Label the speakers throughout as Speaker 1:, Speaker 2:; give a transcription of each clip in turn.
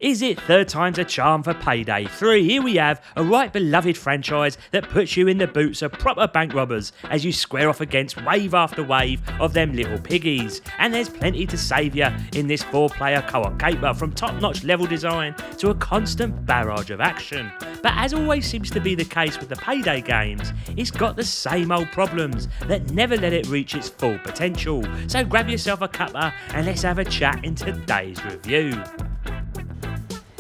Speaker 1: Is it third time's a charm for Payday 3? Here we have a right beloved franchise that puts you in the boots of proper bank robbers as you square off against wave after wave of them little piggies. And there's plenty to save you in this 4-player co-op caper, from top-notch level design to a constant barrage of action. But as always seems to be the case with the Payday games, it's got the same old problems that never let it reach its full potential. So grab yourself a cuppa and let's have a chat in today's review.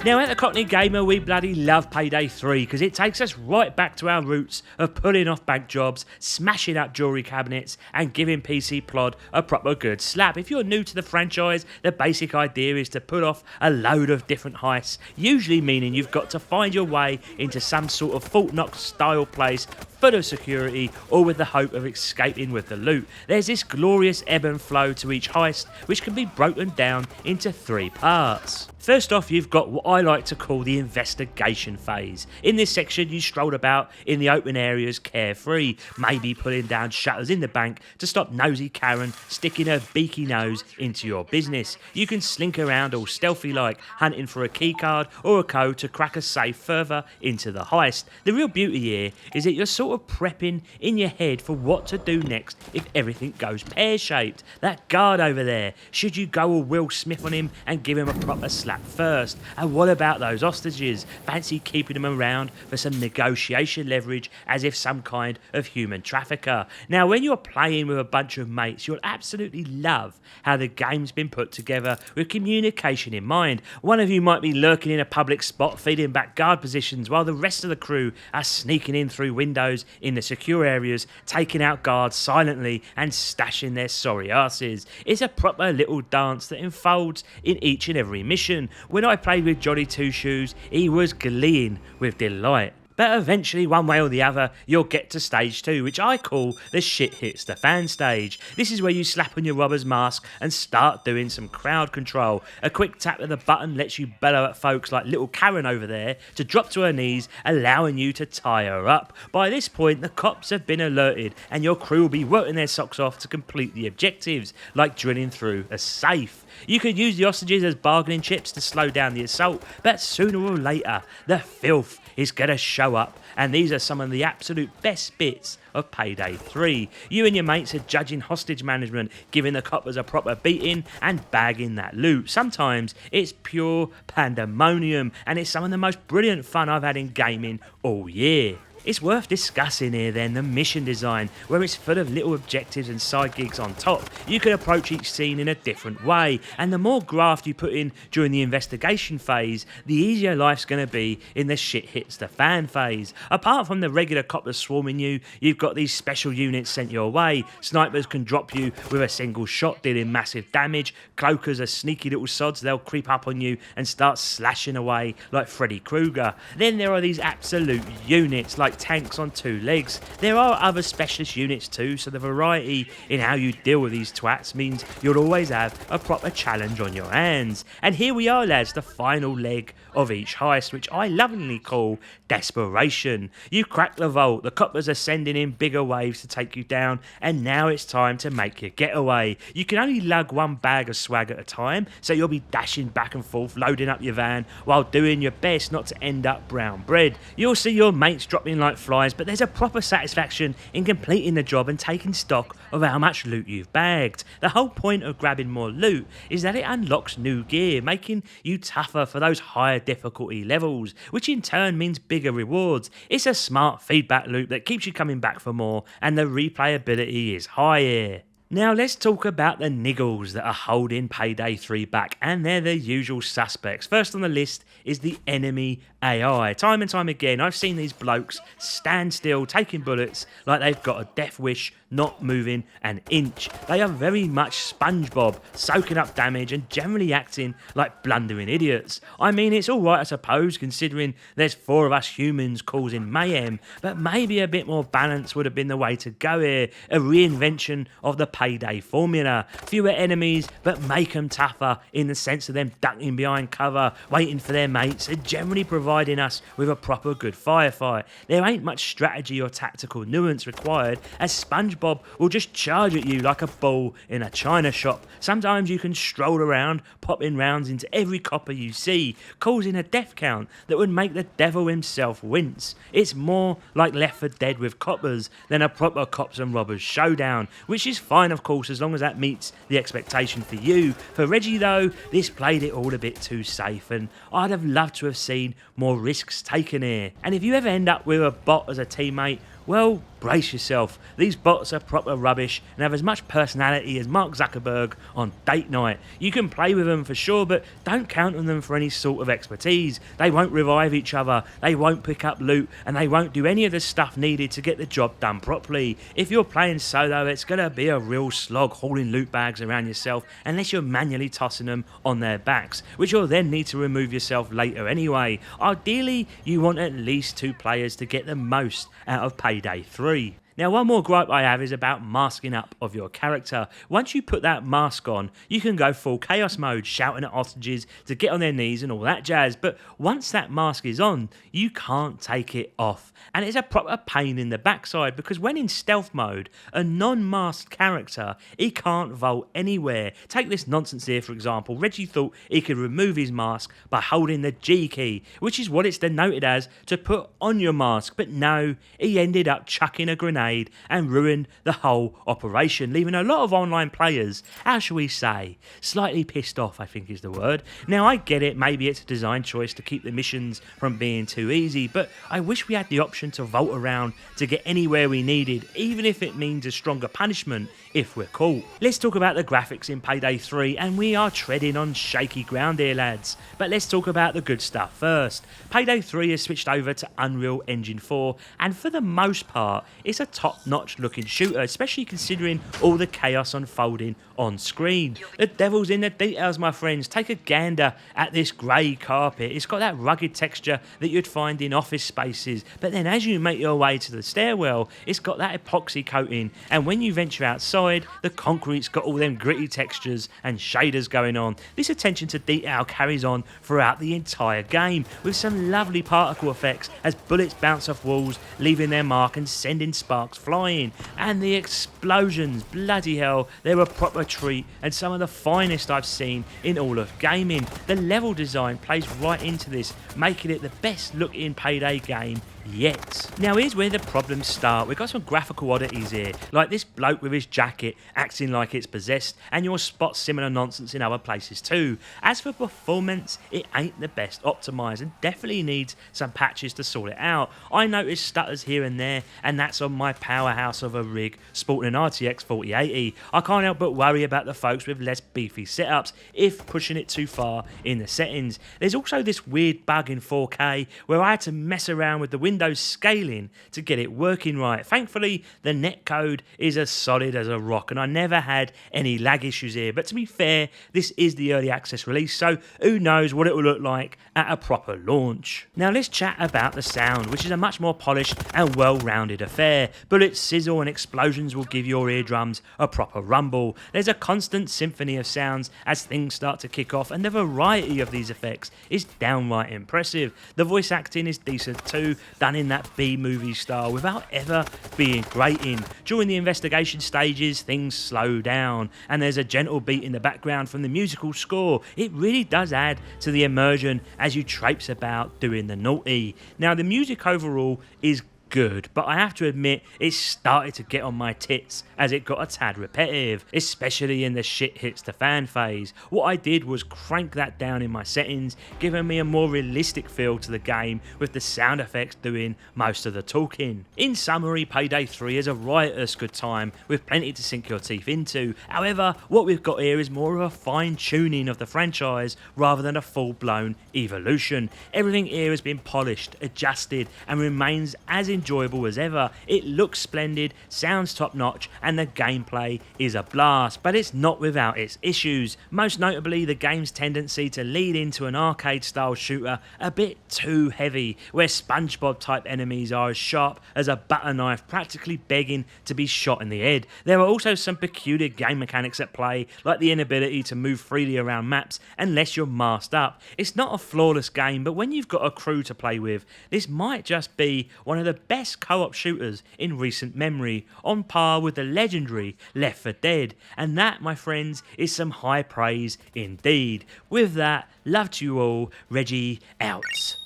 Speaker 1: Now at the Cockney Gamer we bloody love Payday 3 because it takes us right back to our roots of pulling off bank jobs, smashing up jewellery cabinets and giving PC Plod a proper good slap. If you're new to the franchise, the basic idea is to pull off a load of different heists, usually meaning you've got to find your way into some sort of Fort Knox style place full of security, all with the hope of escaping with the loot. There's this glorious ebb and flow to each heist, which can be broken down into 3 parts. First off, you've got what I like to call the investigation phase. In this section, you stroll about in the open areas carefree, maybe pulling down shutters in the bank to stop nosy Karen sticking her beaky nose into your business. You can slink around all stealthy like, hunting for a keycard or a code to crack a safe further into the heist. The real beauty here is that you're sort of prepping in your head for what to do next if everything goes pear-shaped. That guard over there, should you go all Will Smith on him and give him a proper slap first? And what about those hostages? Fancy keeping them around for some negotiation leverage as if some kind of human trafficker. Now when you're playing with a bunch of mates, you'll absolutely love how the game's been put together with communication in mind. One of you might be lurking in a public spot feeding back guard positions while the rest of the crew are sneaking in through windows in the secure areas, taking out guards silently and stashing their sorry asses. It's a proper little dance that unfolds in each and every mission. When I played with Johnny Two Shoes, he was gleeing with delight. But eventually, one way or the other, you'll get to stage 2, which I call the shit hits the fan stage. This is where you slap on your robber's mask and start doing some crowd control. A quick tap of the button lets you bellow at folks like little Karen over there to drop to her knees, allowing you to tie her up. By this point, the cops have been alerted and your crew will be working their socks off to complete the objectives, like drilling through a safe. You could use the hostages as bargaining chips to slow down the assault, but sooner or later, the filth is going to show up, and these are some of the absolute best bits of Payday 3. You and your mates are judging hostage management, giving the coppers a proper beating and bagging that loot. Sometimes it's pure pandemonium, and it's some of the most brilliant fun I've had in gaming all year. It's worth discussing here then the mission design, where it's full of little objectives and side gigs on top. You can approach each scene in a different way, and the more graft you put in during the investigation phase, the easier life's going to be in the shit hits the fan phase. Apart from the regular coppers swarming you, you've got these special units sent your way. Snipers can drop you with a single shot, dealing massive damage. Cloakers are sneaky little sods, they'll creep up on you and start slashing away like Freddy Krueger. Then there are these absolute units like tanks on 2 legs. There are other specialist units too, so the variety in how you deal with these twats means you'll always have a proper challenge on your hands. And here we are, lads, the final leg of each heist, which I lovingly call Desperation. You crack the vault, the coppers are sending in bigger waves to take you down, and now it's time to make your getaway. You can only lug 1 bag of swag at a time, so you'll be dashing back and forth, loading up your van while doing your best not to end up brown bread. You'll see your mates dropping like flies, but there's a proper satisfaction in completing the job and taking stock of how much loot you've bagged. The whole point of grabbing more loot is that it unlocks new gear, making you tougher for those higher difficulty levels, which in turn means bigger rewards. It's a smart feedback loop that keeps you coming back for more, and the replayability is high here. Now let's talk about the niggles that are holding Payday 3 back, and they're the usual suspects. First on the list is the enemy AI. Time and time again, I've seen these blokes stand still, taking bullets like they've got a death wish, not moving an inch. They are very much SpongeBob, soaking up damage and generally acting like blundering idiots. I mean, it's alright I suppose, considering there's 4 of us humans causing mayhem, but maybe a bit more balance would have been the way to go here. A reinvention of the Payday formula. Fewer enemies, but make them tougher in the sense of them ducking behind cover, waiting for their mates, and generally providing us with a proper good firefight. There ain't much strategy or tactical nuance required, as SpongeBob will just charge at you like a bull in a china shop. Sometimes you can stroll around, popping rounds into every copper you see, causing a death count that would make the devil himself wince. It's more like Left 4 Dead with coppers than a proper cops and robbers showdown, which is fine of course as long as that meets the expectation for you. For Reggie though, this played it all a bit too safe, and I'd have loved to have seen more risks taken here. And if you ever end up with a bot as a teammate, well, brace yourself. These bots are proper rubbish and have as much personality as Mark Zuckerberg on date night. You can play with them for sure, but don't count on them for any sort of expertise. They won't revive each other, they won't pick up loot, and they won't do any of the stuff needed to get the job done properly. If you're playing solo, it's going to be a real slog hauling loot bags around yourself unless you're manually tossing them on their backs, which you'll then need to remove yourself later anyway. Ideally, you want at least 2 players to get the most out of Payday 3. Now, one more gripe I have is about masking up of your character. Once you put that mask on, you can go full chaos mode, shouting at hostages to get on their knees and all that jazz, but once that mask is on, you can't take it off. And it's a proper pain in the backside, because when in stealth mode, a non-masked character, he can't vault anywhere. Take this nonsense here, for example. Reggie thought he could remove his mask by holding the G key, which is what it's denoted as to put on your mask, but no, he ended up chucking a grenade and ruined the whole operation, leaving a lot of online players, how shall we say, slightly pissed off, I think is the word. Now I get it, maybe it's a design choice to keep the missions from being too easy, but I wish we had the option to vault around to get anywhere we needed, even if it means a stronger punishment if we're caught. Let's talk about the graphics in Payday 3, and we are treading on shaky ground here, lads. But let's talk about the good stuff first. Payday 3 has switched over to Unreal Engine 4, and for the most part, it's a top-notch looking shooter, especially considering all the chaos unfolding on screen. The devil's in the details, my friends. Take a gander at this grey carpet. It's got that rugged texture that you'd find in office spaces, but then as you make your way to the stairwell, it's got that epoxy coating, and when you venture outside, the concrete's got all them gritty textures and shaders going on. This attention to detail carries on throughout the entire game, with some lovely particle effects as bullets bounce off walls, leaving their mark and sending sparks flying. And the explosions, bloody hell, they're a proper treat and some of the finest I've seen in all of gaming. The level design plays right into this, making it the best looking Payday game yet. Now here's where the problems start. We've got some graphical oddities here, like this bloke with his jacket acting like it's possessed, and you'll spot similar nonsense in other places too. As for performance, it ain't the best optimised and definitely needs some patches to sort it out. I noticed stutters here and there, and that's on my powerhouse of a rig sporting an RTX 4080. I can't help but worry about the folks with less beefy setups if pushing it too far in the settings. There's also this weird bug in 4K where I had to mess around with the Windows scaling to get it working right. Thankfully, the netcode is as solid as a rock and I never had any lag issues here, but to be fair, this is the early access release, so who knows what it will look like at a proper launch. Now let's chat about the sound, which is a much more polished and well-rounded affair. Bullets sizzle and explosions will give your eardrums a proper rumble. There's a constant symphony of sounds as things start to kick off, and the variety of these effects is downright impressive. The voice acting is decent too, done in that B-movie style without ever being grating. During the investigation stages, things slow down and there's a gentle beat in the background from the musical score. It really does add to the immersion as you traipse about doing the naughty. Now the music overall is good, but I have to admit it started to get on my tits as it got a tad repetitive, especially in the shit hits the fan phase. What I did was crank that down in my settings, giving me a more realistic feel to the game with the sound effects doing most of the talking. In summary, Payday 3 is a riotous good time with plenty to sink your teeth into. However, what we've got here is more of a fine tuning of the franchise rather than a full blown evolution. Everything here has been polished, adjusted and remains as enjoyable as ever. It looks splendid, sounds top notch, and the gameplay is a blast, but it's not without its issues, most notably the game's tendency to lead into an arcade style shooter a bit too heavy, where SpongeBob type enemies are as sharp as a butter knife, practically begging to be shot in the head. There are also some peculiar game mechanics at play, like the inability to move freely around maps unless you're masked up. It's not a flawless game, but when you've got a crew to play with, this might just be one of the best co-op shooters in recent memory, on par with the legendary Left 4 Dead, and that, my friends, is some high praise indeed. With that, love to you all, Reggie out.